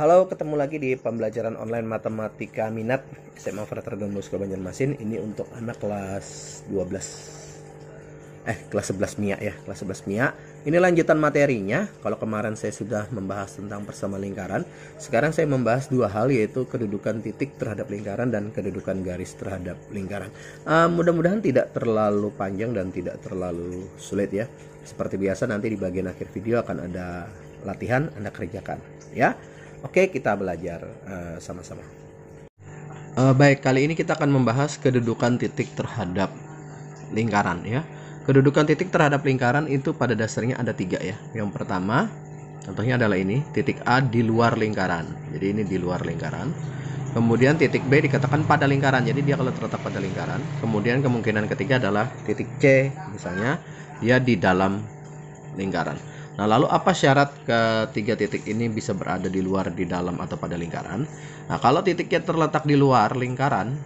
Halo, ketemu lagi di pembelajaran online matematika minat SMA Frater Don Bosco Banjarmasin. Ini untuk anak kelas 11 MIA ya, kelas 11 MIA. Ini lanjutan materinya. Kalau kemarin saya sudah membahas tentang persamaan lingkaran, sekarang saya membahas dua hal, yaitu kedudukan titik terhadap lingkaran dan kedudukan garis terhadap lingkaran. Mudah-mudahan tidak terlalu panjang dan tidak terlalu sulit ya. Seperti biasa, nanti di bagian akhir video akan ada latihan, Anda kerjakan ya. Oke, kita belajar sama-sama. Baik, kali ini kita akan membahas kedudukan titik terhadap lingkaran ya. Kedudukan titik terhadap lingkaran itu pada dasarnya ada tiga ya. Yang pertama, contohnya adalah ini, titik A di luar lingkaran. Jadi ini di luar lingkaran. Kemudian titik B dikatakan pada lingkaran. Jadi dia kalau terletak pada lingkaran. Kemudian kemungkinan ketiga adalah titik C, misalnya dia di dalam lingkaran. Nah, lalu apa syarat ketiga titik ini bisa berada di luar, di dalam, atau pada lingkaran? Nah, kalau titiknya terletak di luar lingkaran,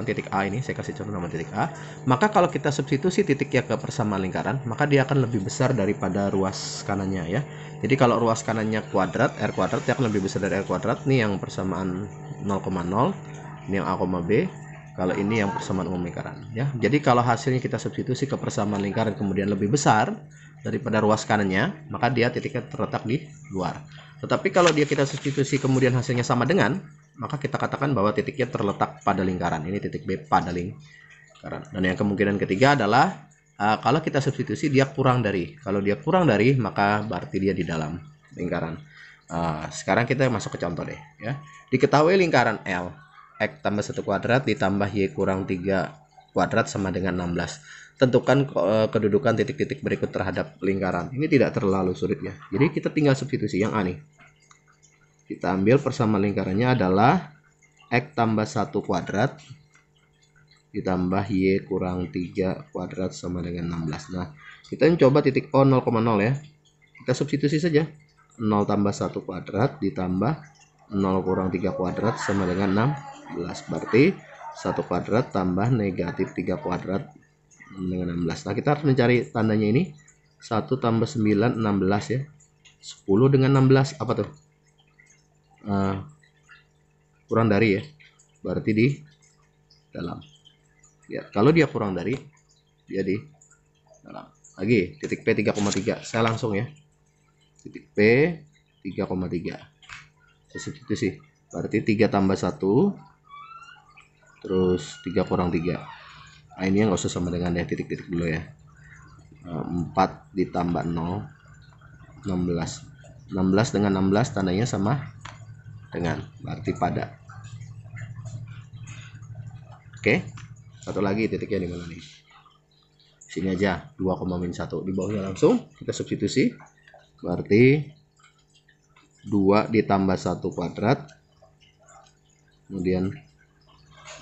titik A ini, saya kasih contoh nama titik A, maka kalau kita substitusi titiknya ke persamaan lingkaran, maka dia akan lebih besar daripada ruas kanannya ya. Jadi kalau ruas kanannya kuadrat, R kuadrat, dia akan lebih besar dari R kuadrat. Ini yang persamaan 0,0, ini yang A, B. Kalau ini yang persamaan umum lingkaran ya. Jadi kalau hasilnya kita substitusi ke persamaan lingkaran kemudian lebih besar daripada ruas kanannya, maka dia titiknya terletak di luar. Tetapi kalau dia kita substitusi kemudian hasilnya sama dengan, maka kita katakan bahwa titiknya terletak pada lingkaran. Ini titik B pada lingkaran. Dan yang kemungkinan ketiga adalah kalau kita substitusi dia kurang dari. Kalau dia kurang dari, maka berarti dia di dalam lingkaran. Sekarang kita masuk ke contoh deh ya. Diketahui lingkaran L, X tambah 1 kuadrat ditambah Y kurang 3 kuadrat sama dengan 16. Tentukan kedudukan titik-titik berikut terhadap lingkaran. Ini tidak terlalu sulit ya. Jadi kita tinggal substitusi yang A nih. Kita ambil persamaan lingkarannya adalah X tambah 1 kuadrat ditambah Y kurang 3 kuadrat sama dengan 16. Nah, kita coba titik O 0,0 ya. Kita substitusi saja. 0 tambah 1 kuadrat ditambah 0 kurang 3 kuadrat sama dengan 16. Berarti 1 kuadrat tambah negatif 3 kuadrat dengan 16. Nah, kita harus mencari tandanya ini. 1 tambah 9, 16 ya. 10 dengan 16 apa tuh? Kurang dari ya. Berarti di dalam. Ya, kalau dia kurang dari, dia di dalam. Lagi, titik P 3,3. Saya langsung ya. Titik P 3,3. Saya substitusi. Berarti 3 tambah 1 terus 3 kurang 3. Nah, ini yang nggak usah sama dengan ya, titik-titik dulu ya. 4 ditambah 0, 16. 16 dengan 16 tandanya sama dengan, berarti pada. Oke, satu lagi titiknya di mana nih? Sini aja, 2,-1 di bawahnya langsung kita substitusi. Berarti 2 ditambah 1 kuadrat kemudian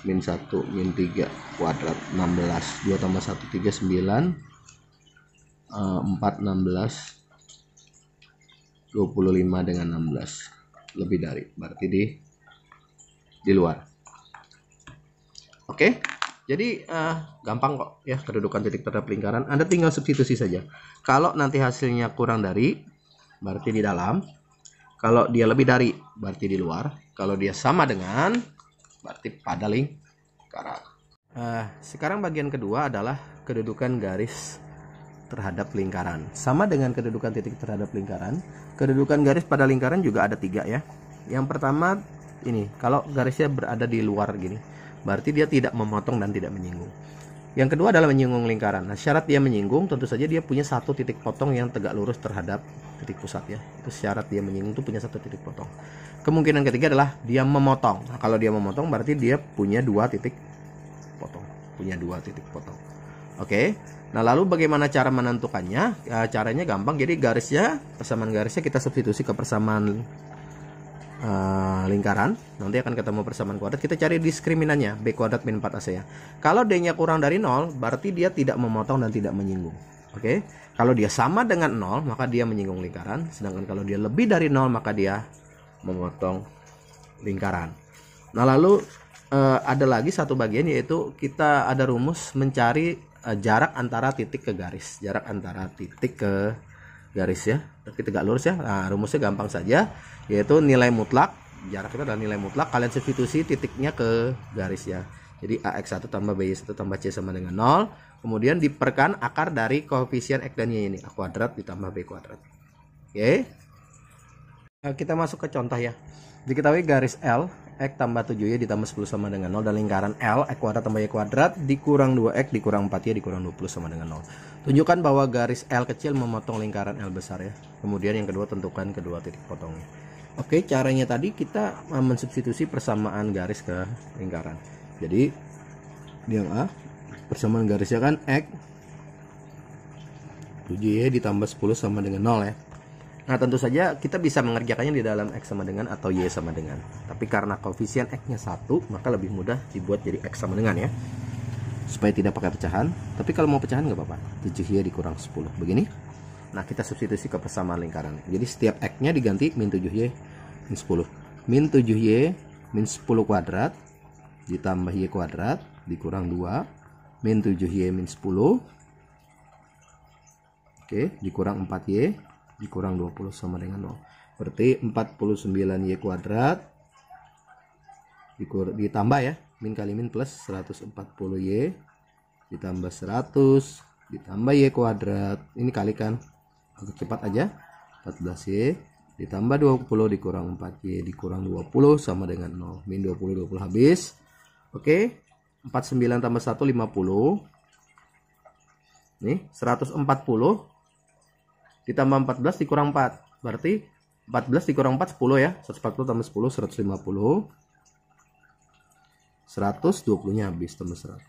min 1 min 3 kuadrat 16. 2 tambah 1 3 9, 4 16, 25 dengan 16 lebih dari, berarti di luar. Oke, jadi gampang kok ya kedudukan titik terhadap lingkaran. Anda tinggal substitusi saja. Kalau nanti hasilnya kurang dari, berarti di dalam. Kalau dia lebih dari, berarti di luar. Kalau dia sama dengan, berarti pada lingkaran. Sekarang bagian kedua adalah kedudukan garis terhadap lingkaran. Sama dengan kedudukan titik terhadap lingkaran, kedudukan garis pada lingkaran juga ada 3 ya. Yang pertama ini, kalau garisnya berada di luar gini, berarti dia tidak memotong dan tidak menyinggung. Yang kedua adalah menyinggung lingkaran. Nah, syarat dia menyinggung tentu saja dia punya satu titik potong yang tegak lurus terhadap titik pusat ya. Itu syarat dia menyinggung, itu punya satu titik potong. Kemungkinan ketiga adalah dia memotong. Nah, kalau dia memotong berarti dia punya 2 titik potong. Oke. Nah, lalu bagaimana cara menentukannya? Ya, caranya gampang. Jadi garisnya, persamaan garisnya kita substitusi ke persamaan lingkaran, nanti akan ketemu persamaan kuadrat. Kita cari diskriminannya, B kuadrat min 4AC ya. Kalau D nya kurang dari 0, berarti dia tidak memotong dan tidak menyinggung. Oke. Kalau dia sama dengan 0, maka dia menyinggung lingkaran. Sedangkan kalau dia lebih dari 0, maka dia memotong lingkaran. Nah, lalu ada lagi satu bagian, yaitu kita ada rumus mencari jarak antara titik ke garis. Jarak antara titik ke garis ya, tapi tegak lurus ya. Nah, rumusnya gampang saja, yaitu nilai mutlak, jarak itu adalah nilai mutlak, kalian substitusi titiknya ke garis ya. Jadi AX1 tambah BY1 tambah C sama dengan 0. Kemudian diperkan akar dari koefisien X dan Y ini, A kuadrat ditambah B kuadrat. Oke. Nah, kita masuk ke contoh ya. Diketahui garis L, X tambah 7Y ditambah 10 sama dengan 0, dan lingkaran L, X kuadrat tambah Y kuadrat dikurang 2X dikurang 4Y dikurang 20 sama dengan 0. Tunjukkan bahwa garis L kecil memotong lingkaran L besar ya. Kemudian yang kedua, tentukan kedua titik potongnya. Oke, caranya tadi kita mensubstitusi persamaan garis ke lingkaran. Jadi yang A, persamaan garisnya kan X 7Y ditambah 10 sama dengan 0 ya. Nah, tentu saja kita bisa mengerjakannya di dalam X sama dengan atau Y sama dengan. Tapi karena koefisien X-nya 1, maka lebih mudah dibuat jadi X sama dengan ya. Supaya tidak pakai pecahan. Tapi kalau mau pecahan nggak apa-apa. 7Y dikurang 10. Begini. Nah, kita substitusi ke persamaan lingkaran. Jadi setiap X-nya diganti min 7Y min 10. Min 7Y min 10 kuadrat ditambah Y kuadrat dikurang 2 min 7Y min 10. Oke, dikurang 4Y dikurang 20 sama dengan 0. Berarti 49Y kuadrat ditambah ya, min kali min plus 140Y ditambah 100 ditambah Y kuadrat, ini kalikan agak cepat aja, 14Y ditambah 20 dikurang 4Y dikurang 20 sama dengan 0. Min 20 habis. Oke, 49 tambah 1 50. Nih 140 ditambah 14 dikurang 4, berarti 14 dikurang 4 10 ya. 140 tambah 10 150. 120 nya habis tambah 100.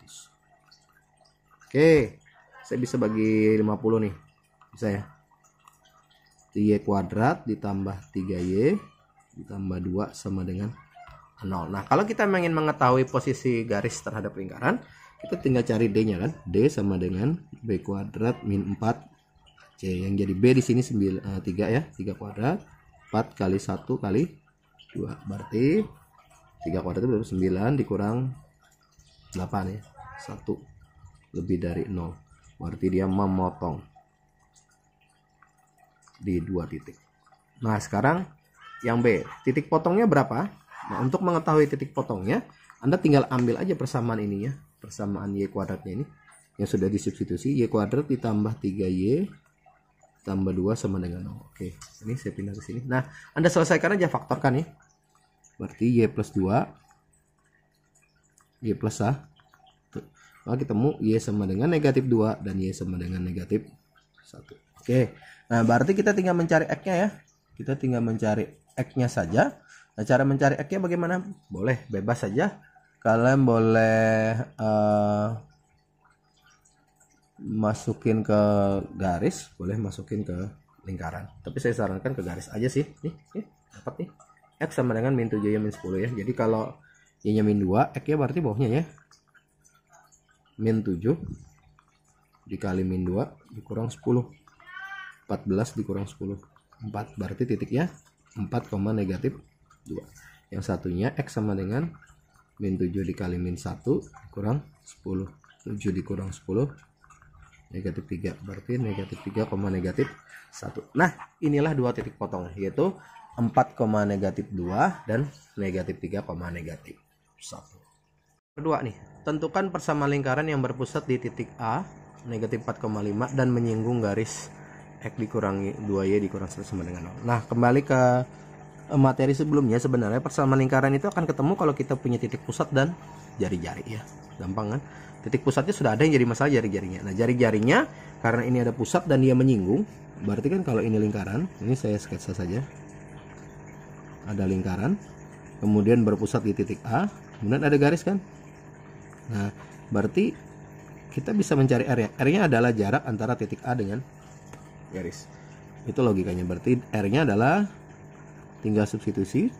Oke, saya bisa bagi 50 nih, bisa ya. Y kuadrat ditambah 3Y ditambah 2 sama dengan 0. Nah, kalau kita ingin mengetahui posisi garis terhadap lingkaran, kita tinggal cari D-nya kan. D sama dengan B kuadrat min 4C. Yang jadi B di sini 3 ya, 3 kuadrat. 4 kali 1 kali 2. Berarti 3 kuadrat itu berarti 9 dikurang 8 ya. 1 lebih dari 0. Berarti dia memotong di 2 titik. Nah, sekarang yang B, titik potongnya berapa? Nah, untuk mengetahui titik potongnya, Anda tinggal ambil aja persamaan ininya, persamaan Y kuadratnya ini yang sudah disubstitusi. Y kuadrat ditambah 3Y tambah 2 sama dengan 0. Oke, ini saya pindah ke sini. Nah, Anda selesaikan aja, faktorkan ya. Berarti Y plus 2 Y plus A, maka ketemu Y sama dengan negatif 2 dan Y sama dengan negatif 1. Oke, nah berarti kita tinggal mencari X-nya ya. Kita tinggal mencari X-nya saja. Nah, cara mencari X-nya bagaimana? Boleh, bebas saja. Kalian boleh masukin ke garis, boleh masukin ke lingkaran. Tapi saya sarankan ke garis aja sih. Nih dapat nih. X sama dengan min 7Y min 10 ya. Jadi kalau Y-nya min 2, X-nya berarti bawahnya ya. Min 7 dikali min 2 dikurang 10. 14 dikurang 10. 4, berarti titiknya 4, negatif 2. Yang satunya X sama dengan min 7 dikali min 1 dikurang 10. 7 dikurang 10 negatif 3, berarti negatif 3, negatif 1. Nah, inilah dua titik potong, yaitu 4, negatif 2 dan negatif 3, negatif 1. Kedua nih, tentukan persamaan lingkaran yang berpusat di titik A negatif 4,5 dan menyinggung garis X dikurangi 2Y dikurang 1 sama dengan 0. Nah, kembali ke materi sebelumnya, sebenarnya persamaan lingkaran itu akan ketemu kalau kita punya titik pusat dan jari-jari ya. Gampang kan? Titik pusatnya sudah ada, yang jadi masalah jari-jarinya. Nah, jari-jarinya karena ini ada pusat dan dia menyinggung, berarti kan kalau ini lingkaran, ini saya sketsa saja. Ada lingkaran, kemudian berpusat di titik A, kemudian ada garis kan? Nah, berarti kita bisa mencari R ya. R-nya adalah jarak antara titik A dengan garis. Itu logikanya. Berarti R-nya adalah, tinggal substitusi,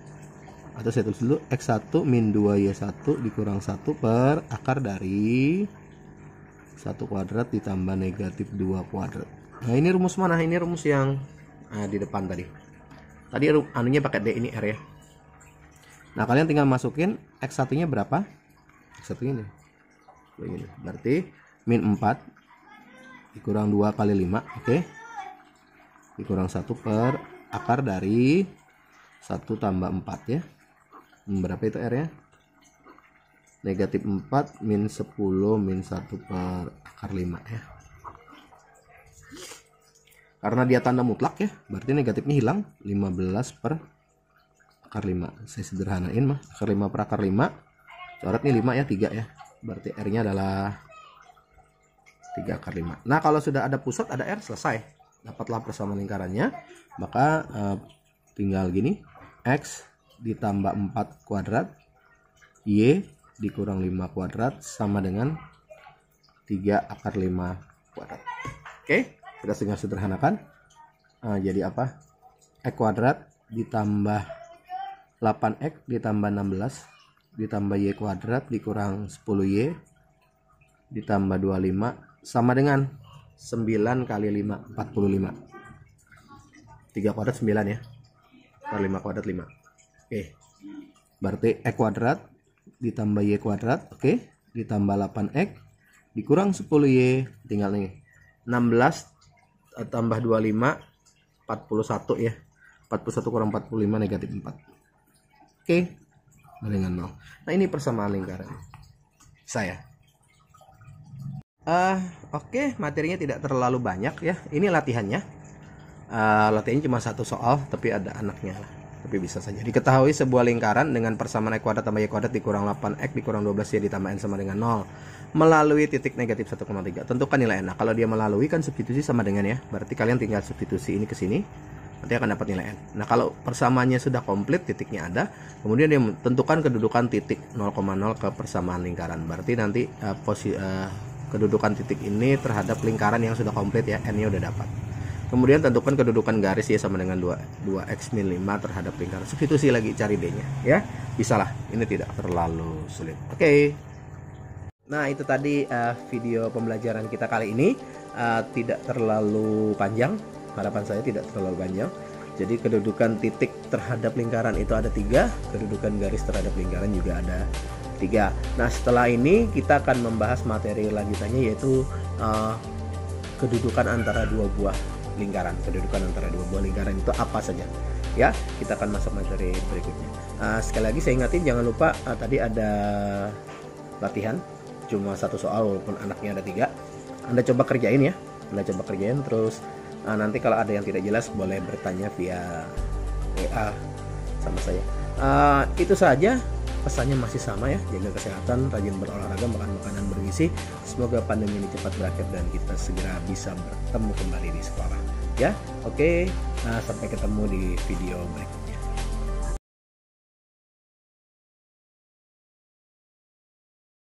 atau saya tulis dulu, X1 min 2Y1 dikurang 1 per akar dari 1 kuadrat ditambah negatif 2 kuadrat. Nah, ini rumus mana? Ini rumus yang di depan tadi. Tadi anunya pakai D, ini R ya. Nah, kalian tinggal masukin X1 nya berapa? X1 ini begini. Berarti min 4 dikurang 2 kali 5. Oke. dikurang 1 per akar dari 1 tambah 4 ya. Berapa itu R nya? Negatif 4 min 10 min 1 per akar 5 ya. Karena dia tanda mutlak ya, berarti negatifnya hilang. 15 per akar 5. Saya sederhanain mah, akar 5 per akar 5. Coretnya 5 ya, 3 ya. Berarti R nya adalah 3 akar 5. Nah kalau sudah ada pusat ada R, selesai. Dapatlah persamaan lingkarannya. Maka tinggal gini, X ditambah 4 kuadrat Y dikurang 5 kuadrat sama dengan 3 akar 5 kuadrat. Oke, kita tinggal sederhanakan. Jadi apa? X kuadrat ditambah 8X ditambah 16 ditambah Y kuadrat dikurang 10Y ditambah 25 sama dengan 9 kali 5, 45. 3 kuadrat 9 ya. Per 5 kuadrat 5. Oke. Berarti X kuadrat ditambah Y kuadrat, oke, ditambah 8X dikurang 10Y, tinggal nih 16 tambah 25 41 ya. 41 kurang 45 negatif 4. Oke. Dengan 0. Nah, ini persamaan lingkaran. Saya. Oke, materinya tidak terlalu banyak ya. Ini latihannya. Latihannya cuma 1 soal, tapi ada anaknya lah. Tapi bisa saja diketahui sebuah lingkaran dengan persamaan X kuadrat tambah Y kuadrat dikurang 8X dikurang 12Y ditambah N sama dengan 0 melalui titik negatif 1,3. Tentukan nilai N. Nah, kalau dia melalui kan substitusi sama dengan ya. Berarti kalian tinggal substitusi ini ke sini. Nanti akan dapat nilai N. Nah, kalau persamaannya sudah komplit, titiknya ada, kemudian dia tentukan kedudukan titik 0,0 ke persamaan lingkaran. Berarti nanti kedudukan titik ini terhadap lingkaran yang sudah komplit ya, N-nya udah dapat. Kemudian tentukan kedudukan garis ya sama dengan 2x min 5 terhadap lingkaran. Substitusi lagi, cari D-nya ya. Bisalah, ini tidak terlalu sulit. Oke. Nah, itu tadi video pembelajaran kita kali ini. Tidak terlalu panjang. Harapan saya tidak terlalu panjang. Jadi kedudukan titik terhadap lingkaran itu ada 3. Kedudukan garis terhadap lingkaran juga ada 3. Nah, setelah ini kita akan membahas materi lanjutannya, yaitu kedudukan antara dua buah lingkaran. Kedudukan antara dua buah lingkaran itu apa saja ya. Kita akan masuk materi berikutnya. Sekali lagi saya ingatin, jangan lupa tadi ada latihan cuma 1 soal walaupun anaknya ada 3. Anda coba kerjain ya, terus nanti kalau ada yang tidak jelas boleh bertanya via WA sama saya. Itu saja, pesannya masih sama ya, jaga kesehatan, rajin berolahraga, makan makanan bergizi. Semoga pandemi ini cepat berakhir dan kita segera bisa bertemu kembali di sekolah ya. Oke, sampai ketemu di video berikutnya.